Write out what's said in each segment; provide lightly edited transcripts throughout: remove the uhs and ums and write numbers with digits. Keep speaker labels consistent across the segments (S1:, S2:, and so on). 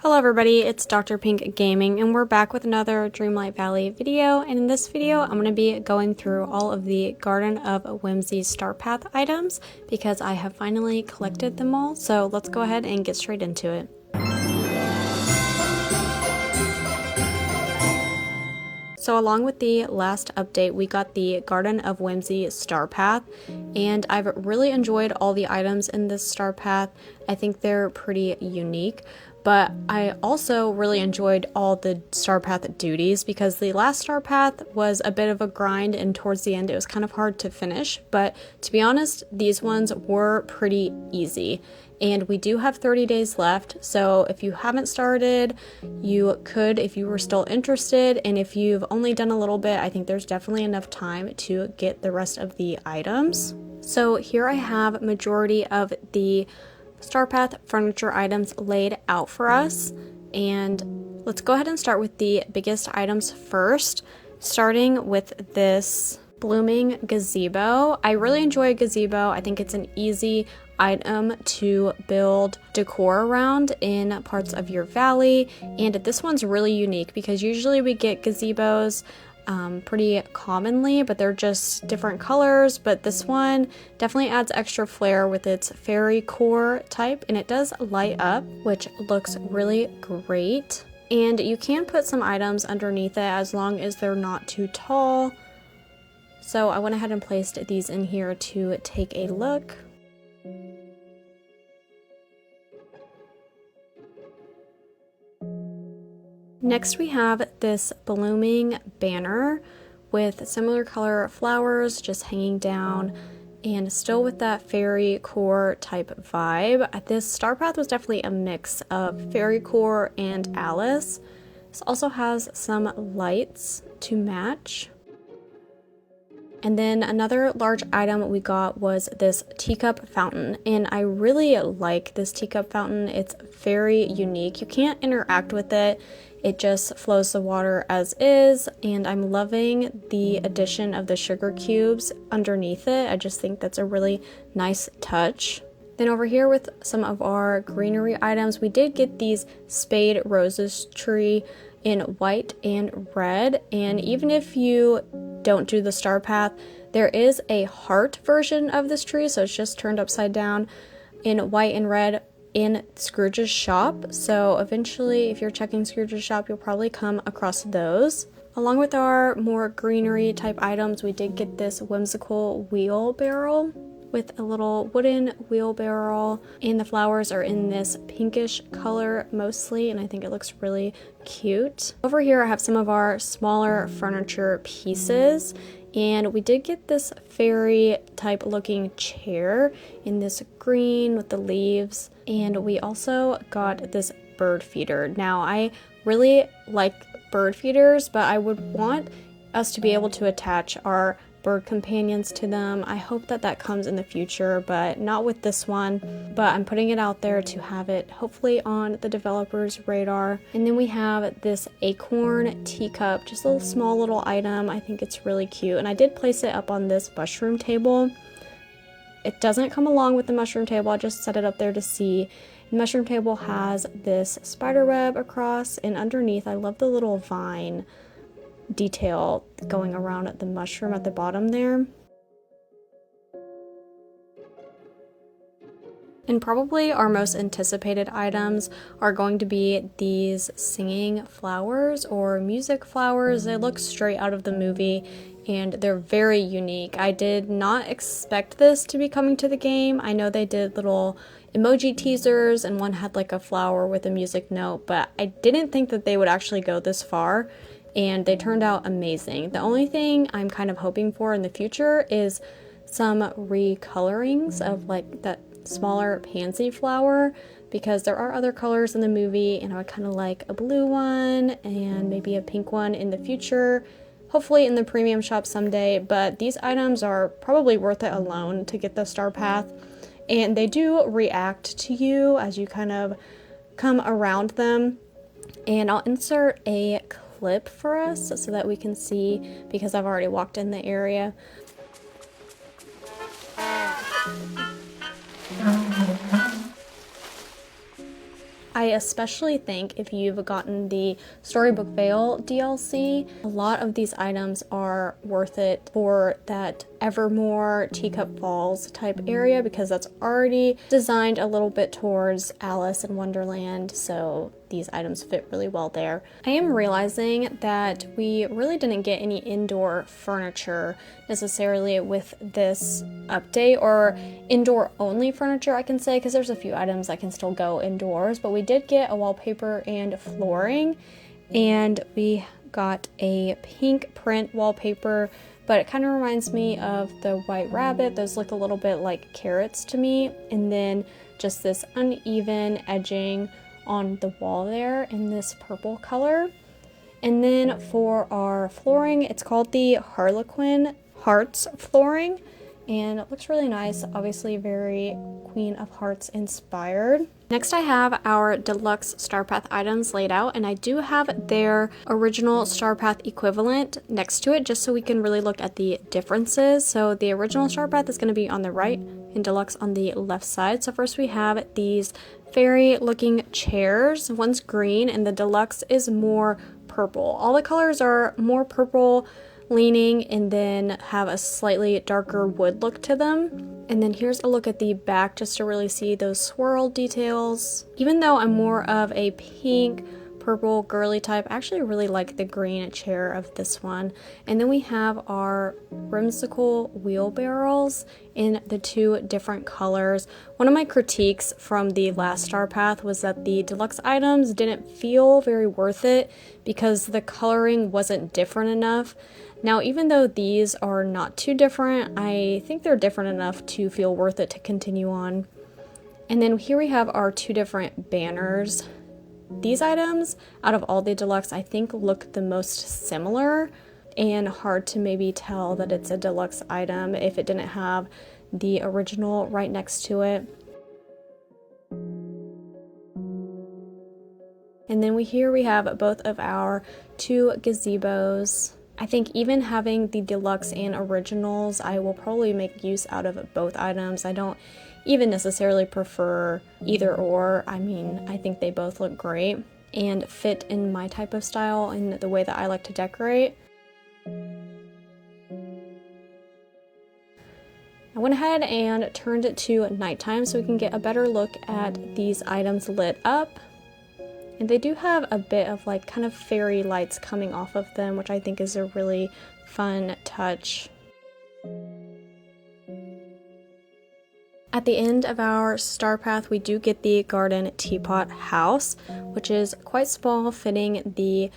S1: Hello everybody, it's Dr. Pink Gaming and we're back with another Dreamlight Valley video, and in this video I'm going to be going through all of the Garden of Whimsy Star Path items because I have finally collected them all, so let's go ahead and get straight into it. So along with the last update, we got the Garden of Whimsy Star Path, and I've really enjoyed all the items in this Star Path. I think they're pretty unique, but I also really enjoyed all the Star Path duties because the last Star Path was a bit of a grind and towards the end it was kind of hard to finish, but to be honest, these ones were pretty easy. And we do have 30 days left, so if you haven't started, you could if you were still interested, and if you've only done a little bit, I think there's definitely enough time to get the rest of the items. So here I have majority of the Star Path furniture items laid out for us, and let's go ahead and start with the biggest items first, starting with this blooming gazebo. I really enjoy a gazebo. I think it's an easy item to build decor around in parts of your valley, and this one's really unique because usually we get gazebos pretty commonly, but they're just different colors, but this one definitely adds extra flair with its fairy core type, and it does light up, which looks really great. And you can put some items underneath it as long as they're not too tall. So I went ahead and placed these in here to take a look. Next we have this blooming banner with similar color flowers just hanging down and still with that fairy core type vibe. This Star Path was definitely a mix of fairy core and Alice. This also has some lights to match. And then another large item we got was this teacup fountain, and I really like this teacup fountain. It's very unique. You can't interact with it. It just flows the water as is, and I'm loving the addition of the sugar cubes underneath it. I just think that's a really nice touch. Then over here with some of our greenery items, we did get these spade roses tree in white and red, and even if you don't do the Star Path, there is a heart version of this tree, so it's just turned upside down in white and red in Scrooge's shop. So eventually, if you're checking Scrooge's shop, you'll probably come across those. Along with our more greenery type items, we did get this whimsical wheelbarrow with a little wooden wheelbarrow, and the flowers are in this pinkish color mostly, and I think it looks really cute. Over here I have some of our smaller furniture pieces, and we did get this fairy type looking chair in this green with the leaves, and we also got this bird feeder. Now I really like bird feeders, but I would want us to be able to attach our bird companions to them. I hope that that comes in the future, but not with this one, but I'm putting it out there to have it hopefully on the developer's radar. And then we have this acorn teacup, just a little small little item. I think it's really cute, and I did place it up on this mushroom table. It doesn't come along with the mushroom table, I just set it up there to see. The mushroom table has this spider web across, and underneath I love the little vine detail going around the mushroom at the bottom there. And probably our most anticipated items are going to be these singing flowers or music flowers. They look straight out of the movie and they're very unique. I did not expect this to be coming to the game. I know they did little emoji teasers and one had like a flower with a music note, but I didn't think that they would actually go this far, and they turned out amazing. The only thing I'm kind of hoping for in the future is some recolorings of like that smaller pansy flower, because there are other colors in the movie and I would kind of like a blue one and maybe a pink one in the future, hopefully in the premium shop someday. But these items are probably worth it alone to get the Star Path, and they do react to you as you kind of come around them. And I'll insert a clip for us so that we can see, because I've already walked in the area. I especially think if you've gotten the Storybook Vale DLC, a lot of these items are worth it for that Evermore Teacup Falls type area because that's already designed a little bit towards Alice in Wonderland, so these items fit really well there. I am realizing that we really didn't get any indoor furniture necessarily with this update, or indoor only furniture I can say, because there's a few items that can still go indoors, but we did get a wallpaper and flooring, and we got a pink print wallpaper, but it kind of reminds me of the White Rabbit. Those look a little bit like carrots to me, and then just this uneven edging on the wall there in this purple color. And then for our flooring, it's called the Harlequin Hearts flooring, and it looks really nice, obviously very Queen of Hearts inspired. Next I have our deluxe Star Path items laid out, and I do have their original Star Path equivalent next to it just so we can really look at the differences. So the original Star Path is going to be on the right and deluxe on the left side. So first we have these fairy looking chairs. One's green and the deluxe is more purple. All the colors are more purple leaning and then have a slightly darker wood look to them. And then here's a look at the back just to really see those swirl details. Even though I'm more of a pink, purple, girly type, I actually really like the green chair of this one. And then we have our whimsical wheelbarrows in the two different colors. One of my critiques from the last Star Path was that the deluxe items didn't feel very worth it because the coloring wasn't different enough. Now, even though these are not too different, I think they're different enough to feel worth it to continue on. And then here we have our two different banners. These items, out of all the deluxe, I think look the most similar and hard to maybe tell that it's a deluxe item if it didn't have the original right next to it. And then here we have both of our two gazebos. I think even having the deluxe and originals, I will probably make use out of both items. I don't even necessarily prefer either or. I mean, I think they both look great and fit in my type of style and the way that I like to decorate. I went ahead and turned it to nighttime so we can get a better look at these items lit up. And they do have a bit of like kind of fairy lights coming off of them, which I think is a really fun touch. At the end of our Star Path, we do get the garden teapot house, which is quite small, fitting the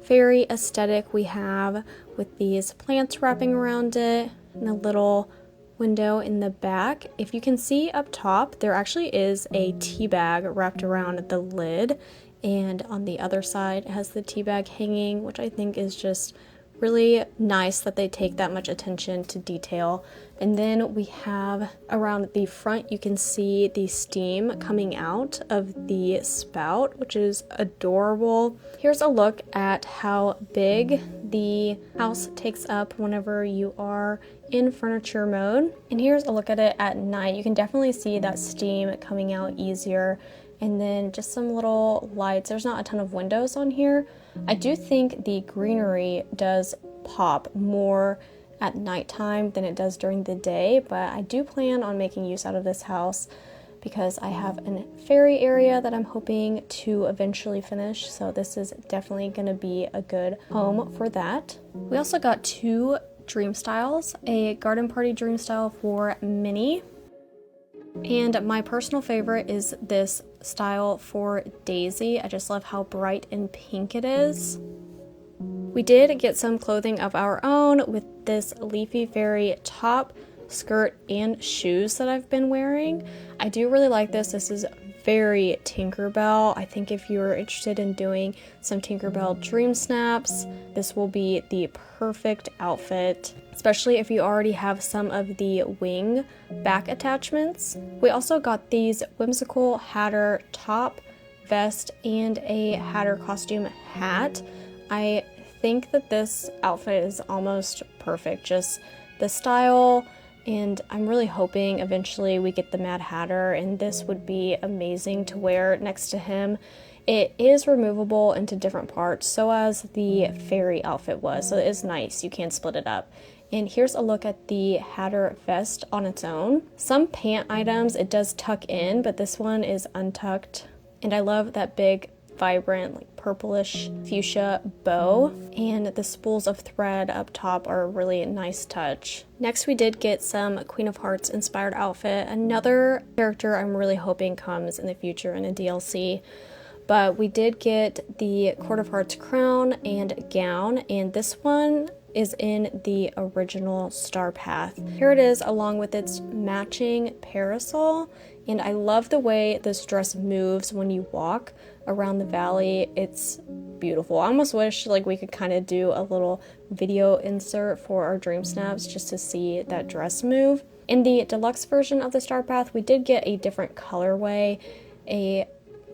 S1: fairy aesthetic we have with these plants wrapping around it and a little window in the back. If you can see up top, there actually is a tea bag wrapped around the lid, and on the other side it has the tea bag hanging, which I think is just really nice that they take that much attention to detail. And then we have around the front, you can see the steam coming out of the spout, which is adorable. Here's a look at how big the house takes up whenever you are in furniture mode. And here's a look at it at night. You can definitely see that steam coming out easier. And then just some little lights. There's not a ton of windows on here. I do think the greenery does pop more at nighttime than it does during the day, but I do plan on making use out of this house because I have a fairy area that I'm hoping to eventually finish, so this is definitely going to be a good home for that. We also got two dream styles, a garden party dream style for Minnie, and my personal favorite is this style for Daisy. I just love how bright and pink it is. We did get some clothing of our own with this leafy fairy top, skirt, and shoes that I've been wearing. I do really like this. This is very Tinkerbell. I think if you're interested in doing some Tinkerbell dream snaps, this will be the perfect outfit, especially if you already have some of the wing back attachments. We also got these whimsical Hatter top, vest, and a Hatter costume hat. I think that this outfit is almost perfect. Just the style And I'm really hoping eventually we get the Mad Hatter, and this would be amazing to wear next to him. It is removable into different parts, so as the fairy outfit was, so it is nice. You can split it up. And here's a look at the Hatter vest on its own. Some pant items it does tuck in, but this one is untucked. And I love that big, vibrant, like purplish fuchsia bow, and the spools of thread up top are a really nice touch. Next we did get some Queen of Hearts inspired outfit, another character I'm really hoping comes in the future in a DLC. But we did get the Court of Hearts crown and gown, and this one is in the original Star Path. Here it is along with its matching parasol, and I love the way this dress moves when you walk around the valley. It's beautiful. I almost wish like we could kind of do a little video insert for our dream snaps just to see that dress move. In the deluxe version of the Star Path, we did get a different colorway, a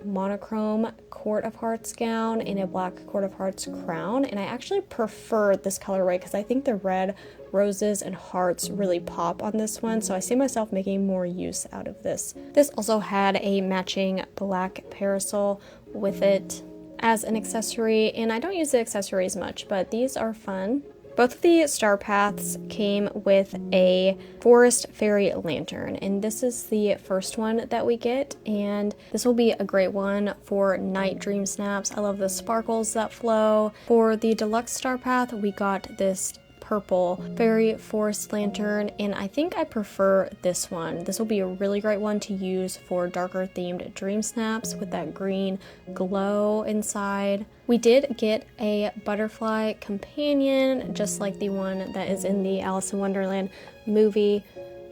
S1: monochrome Court of Hearts gown and a black Court of Hearts crown, and I actually prefer this colorway because I think the red roses and hearts really pop on this one, so I see myself making more use out of this. This also had a matching black parasol with it as an accessory, and I don't use the accessories much, but these are fun. Both of the Star Paths came with a forest fairy lantern, and this is the first one that we get, and this will be a great one for night dream snaps. I love the sparkles that flow. For the deluxe Star Path, we got this purple fairy forest lantern, and I think I prefer this one. This will be a really great one to use for darker themed dream snaps with that green glow inside. We did get a butterfly companion just like the one that is in the Alice in Wonderland movie,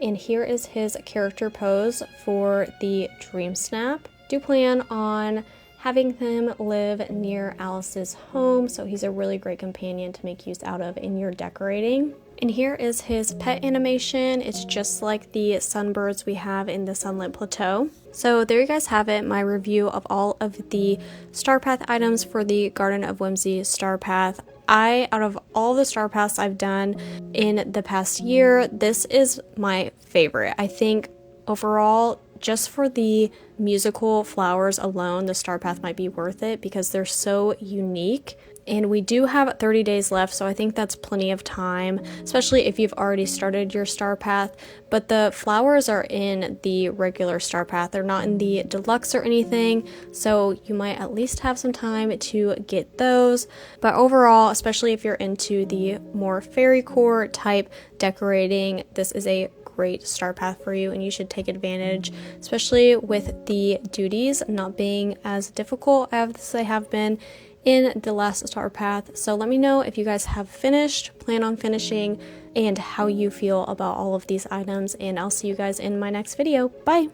S1: and here is his character pose for the dream snap. Do plan on having him live near Alice's home, so he's a really great companion to make use out of in your decorating. And here is his pet animation. It's just like the sunbirds we have in the Sunlit Plateau. So there you guys have it, my review of all of the Star Path items for the Garden of Whimsy Star Path. Out of all the Star Paths I've done in the past year, this is my favorite. I think overall, just for the musical flowers alone, the Star Path might be worth it because they're so unique. And we do have 30 days left, so I think that's plenty of time, especially if you've already started your Star Path. But the flowers are in the regular Star Path. They're not in the deluxe or anything, so you might at least have some time to get those. But overall, especially if you're into the more fairy core type decorating, this is a great Star Path for you, and you should take advantage, especially with the duties not being as difficult as they have been in the last Star Path. So let me know if you guys have finished, plan on finishing, and how you feel about all of these items, and I'll see you guys in my next video. Bye!